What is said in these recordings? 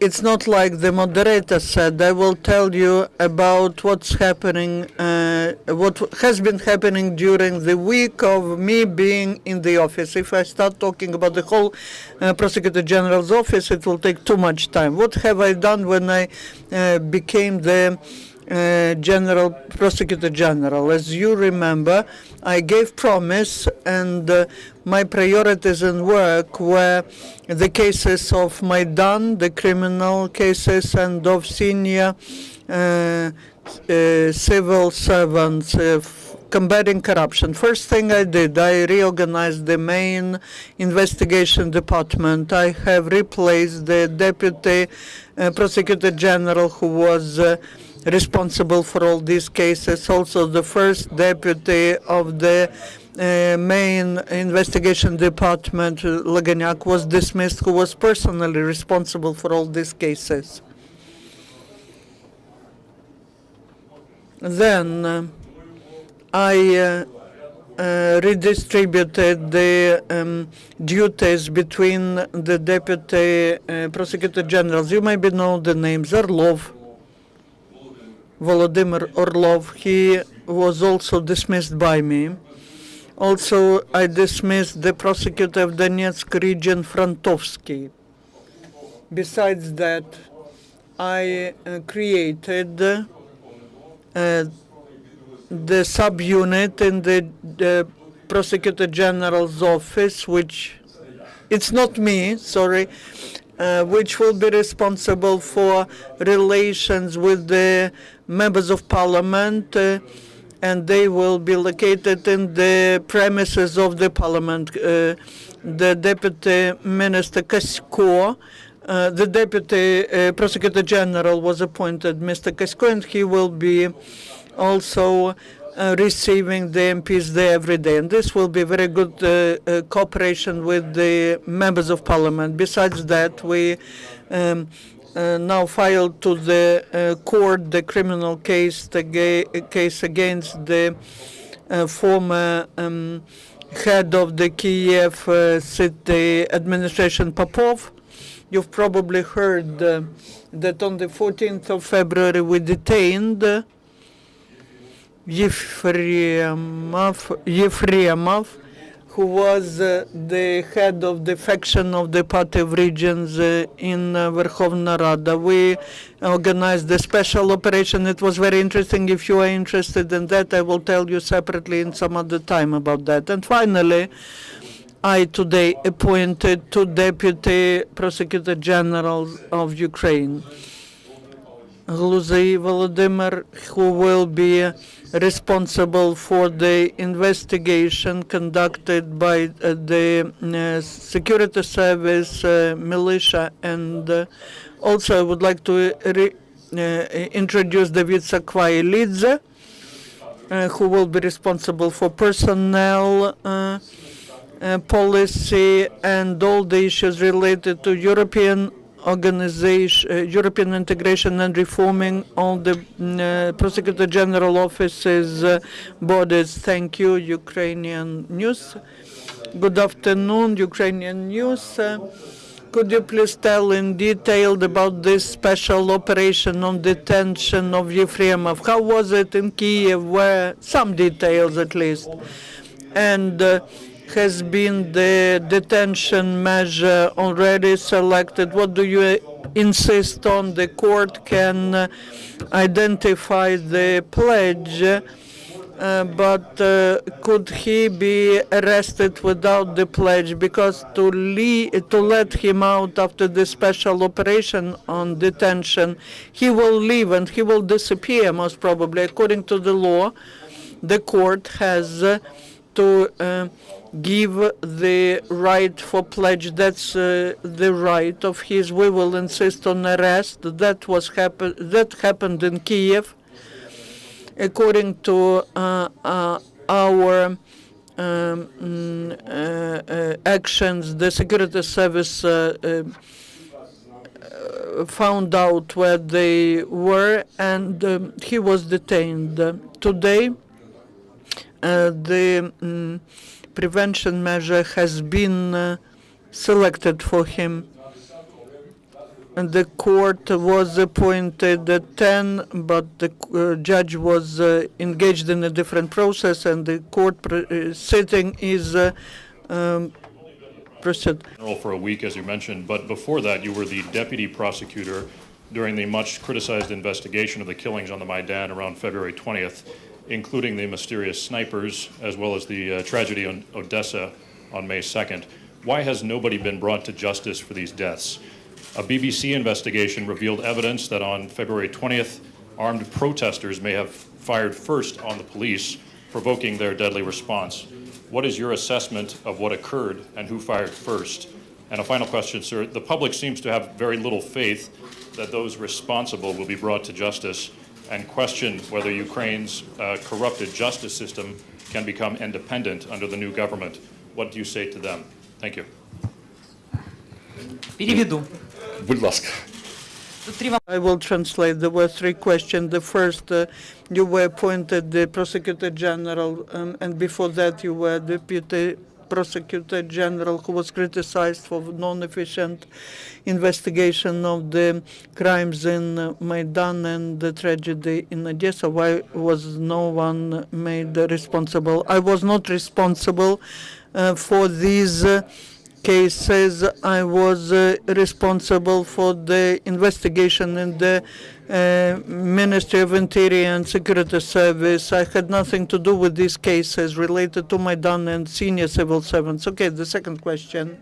it's not like the moderator said. I will tell you about what's happening, what has been happening during the week of me being in the office. If I start talking about the whole Prosecutor General's office, it will take too much time. What have I done when I became the Prosecutor General? As you remember, I gave promise, and my priorities in work were the cases of Maidan, the criminal cases, and of senior civil servants combating corruption. First thing I did, I reorganized the main investigation department. I have replaced the Deputy Prosecutor General who was responsible for all these cases. Also, the first deputy of the main investigation department, Laganyak, was dismissed, who was personally responsible for all these cases. Then I redistributed the duties between the deputy prosecutor generals. You maybe know the names. Orlov, Volodymyr Orlov. He was also dismissed by me. Also, I dismissed the prosecutor of Donetsk region, Frantovsky. Besides that, I created the subunit in the Prosecutor General's office, which it's not me, sorry, which will be responsible for relations with the members of parliament, and they will be located in the premises of the parliament. The Deputy Minister Kasko, the Deputy Prosecutor General was appointed, Mr. Kasko, and he will be also receiving the MPs there every day. And this will be very good cooperation with the members of parliament. Besides that, we now filed to the court the criminal case against the former head of the Kiev city administration, Popov. You've probably heard that on the 14th of February we detained Yefremov, who was the head of the faction of the Party of Regions in Verkhovna Rada. We organized a special operation. It was very interesting. If you are interested in that, I will tell you separately in some other time about that. And finally, I today appointed two Deputy Prosecutor Generals of Ukraine. Gluzai Volodymyr, who will be responsible for the investigation conducted by the security service, militia, and also I would like to introduce David Sakvailidze, who will be responsible for personnel policy and all the issues related to European integration and reforming all the Prosecutor General offices, bodies. Thank you, Ukrainian News. Good afternoon, Ukrainian News. Could you please tell in detail about this special operation on detention of Yefremov? How was it in Kiev? Where some details at least, and has been the detention measure already selected? What do you insist on? The court can identify the pledge, but could he be arrested without the pledge? Because to let him out after the special operation on detention, he will leave and he will disappear most probably. According to the law, the court has to give the right for pledge. That's the right of his. We will insist on arrest. That happened in Kiev. According to our actions, the security service found out where they were, and he was detained. Today, the prevention measure has been selected for him. and the court was appointed at 10, but the judge was engaged in a different process, and the court sitting is proceed. For a week, as you mentioned, but before that, you were the deputy prosecutor during the much criticized investigation of the killings on the Maidan around February 20th, including the mysterious snipers, as well as the tragedy on Odessa on May 2nd. Why has nobody been brought to justice for these deaths? A BBC investigation revealed evidence that on February 20th, armed protesters may have fired first on the police, provoking their deadly response. What is your assessment of what occurred and who fired first? And a final question, sir. The public seems to have very little faith that those responsible will be brought to justice and question whether Ukraine's corrupted justice system can become independent under the new government. What do you say to them? Thank you. Переведу. Будь ласка. I will translate. There were three questions. The first, you were appointed the Prosecutor General, and before that you were Deputy Prosecutor General, who was criticized for non-efficient investigation of the crimes in Maidan and the tragedy in Odessa. Why was no one made responsible? I was not responsible for these cases. I was responsible for the investigation in the Ministry of Interior and Security Service. I had nothing to do with these cases related to Maidan and senior civil servants. Okay, the second question.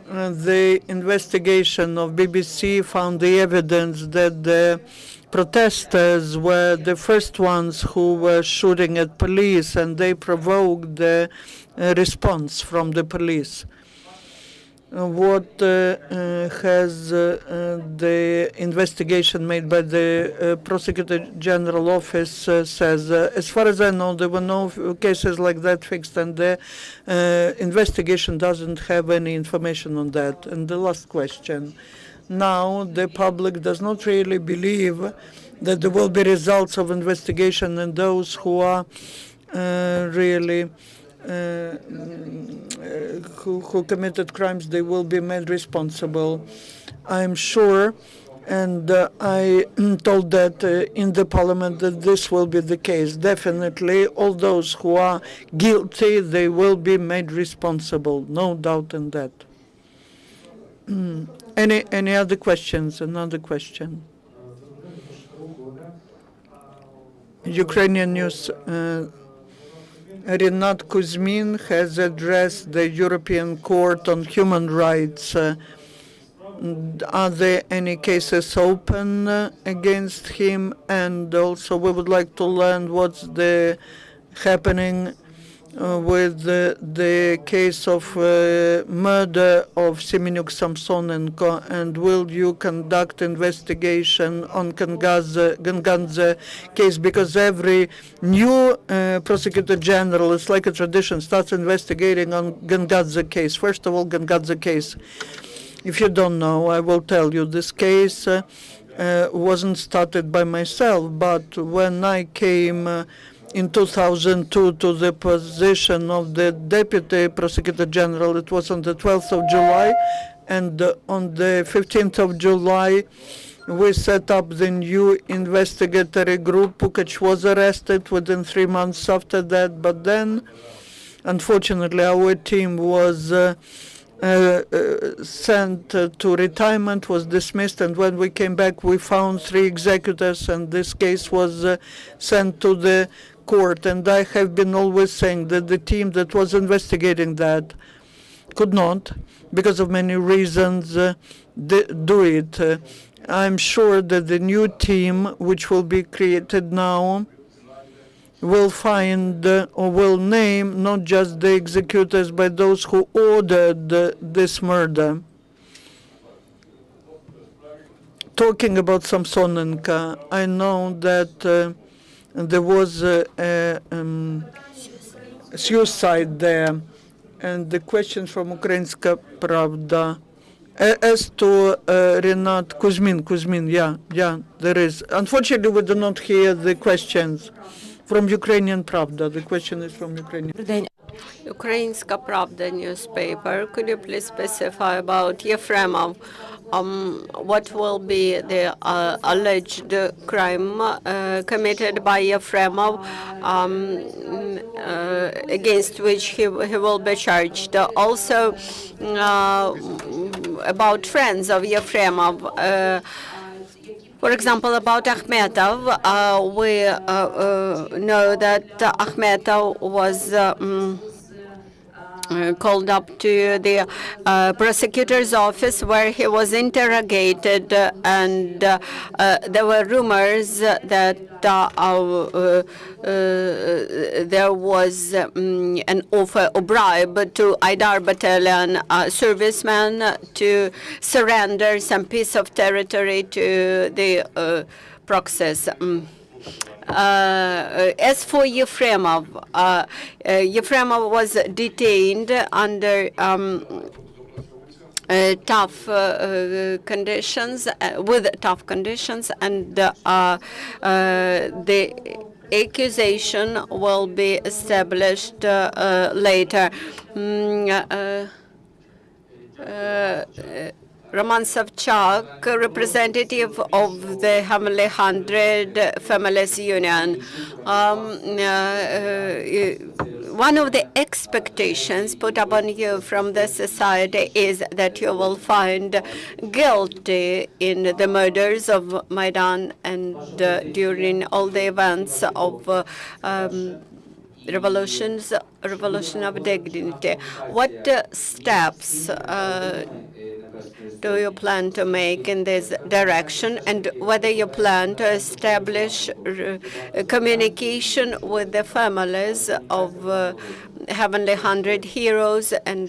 The investigation of BBC found the evidence that the protesters were the first ones who were shooting at police, and they provoked the response from the police. What has the investigation made by the Prosecutor General Office says? As far as I know, there were no cases like that fixed, and the investigation doesn't have any information on that. And the last question. Now, the public does not really believe that there will be results of investigation, and those who are really who committed crimes, they will be made responsible. I'm sure, and I told that in the parliament that this will be the case. Definitely, all those who are guilty, they will be made responsible. No doubt in that. Any other questions? Another question. Ukrainian news. Rinat Kuzmin has addressed the European Court on Human Rights. Are there any cases open against him? And also, we would like to learn what's happening with the case of murder of Semenyuk Samsonenko, and will you conduct investigation on Gangadze case? Because every new Prosecutor General, it's like a tradition, starts investigating on Gangadze case. First of all, Gangadze case. If you don't know, I will tell you, this case wasn't started by myself, but when I came in 2002 to the position of the Deputy Prosecutor General, it was on the 12th of July, and on the 15th of July, we set up the new investigatory group. Pukac was arrested within 3 months after that, but then, unfortunately, our team was sent to retirement, was dismissed, and when we came back, we found 3 executors, and this case was sent to the court. And I have been always saying that the team that was investigating that could not, because of many reasons, do it. I'm sure that the new team, which will be created now, will find or will name not just the executors, but those who ordered this murder. Talking about Samsonenko, I know that there was a suicide there, and the question from Ukrainska Pravda. As to Rinat Kuzmin, yeah, there is. Unfortunately, we do not hear the questions from Ukrainian Pravda. The question is from Ukrainian. Ukrainska Pravda newspaper. Could you please specify about Yefremov? what will be the alleged crime committed by Yefremov, against which he will be charged. Also, about friends of Yefremov. For example, about Akhmetov, we know that Akhmetov was called up to the prosecutor's office, where he was interrogated, and there were rumors that there was an offer, a bribe to Aidar battalion servicemen to surrender some piece of territory to the proxies. As for Yefremov, Yefremov was detained under tough conditions, with tough conditions, and the accusation will be established later. Roman Savchuk, representative of the Heavenly 100 Families Union. One of the expectations put upon you from the society is that you will find guilty in the murders of Maidan and during all the events of revolution of dignity. What steps do you plan to make in this direction, and whether you plan to establish communication with the families of Heavenly 100 heroes? And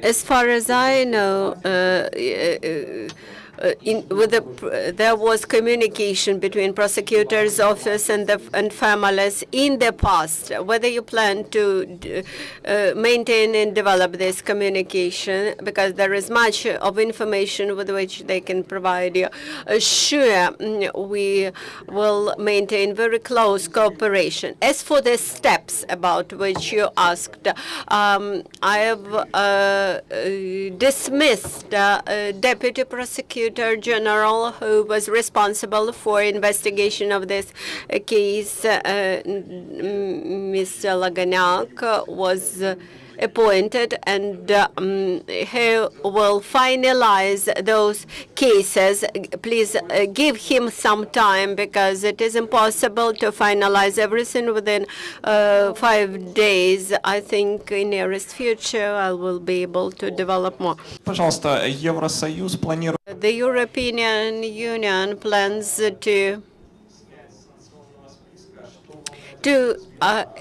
as far as I know, there was communication between prosecutor's office and families in the past. Whether you plan to maintain and develop this communication, because there is much of information with which they can provide you. Sure, we will maintain very close cooperation. As for the steps about which you asked, I have dismissed Deputy Prosecutor General who was responsible for investigation of this case. Mr. Laganyak was appointed, and he will finalize those cases. Please give him some time, because it is impossible to finalize everything within 5 days. I think in nearest future I will be able to develop more. Пожалуйста, Евросоюз планирует... The European Union plans to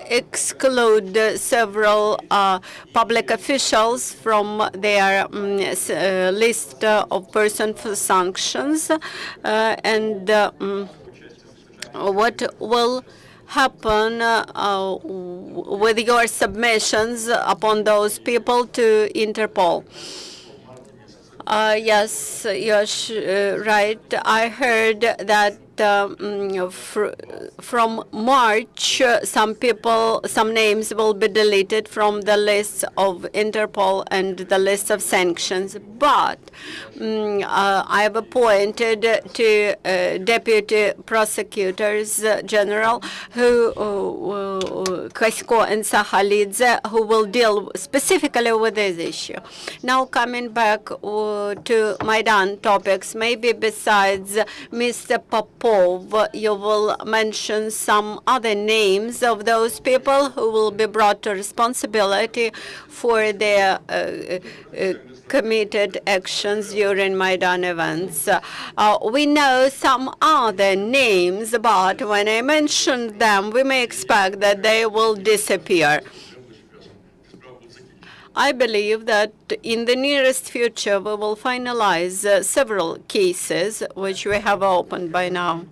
exclude several public officials from their list of persons for sanctions, and what will happen with your submissions upon those people to Interpol? Yes, you're right. I heard that from March, some names will be deleted from the list of Interpol and the list of sanctions. But I have appointed two deputy prosecutors general, Kasko and Sakhalidze, who will deal specifically with this issue. Now, coming back to Maidan topics, maybe besides Mr. Popov, you will mention some other names of those people who will be brought to responsibility for their committed actions during Maidan events. We know some other names, but when I mention them, we may expect that they will disappear. I believe that in the nearest future, we will finalize several cases which we have opened by now.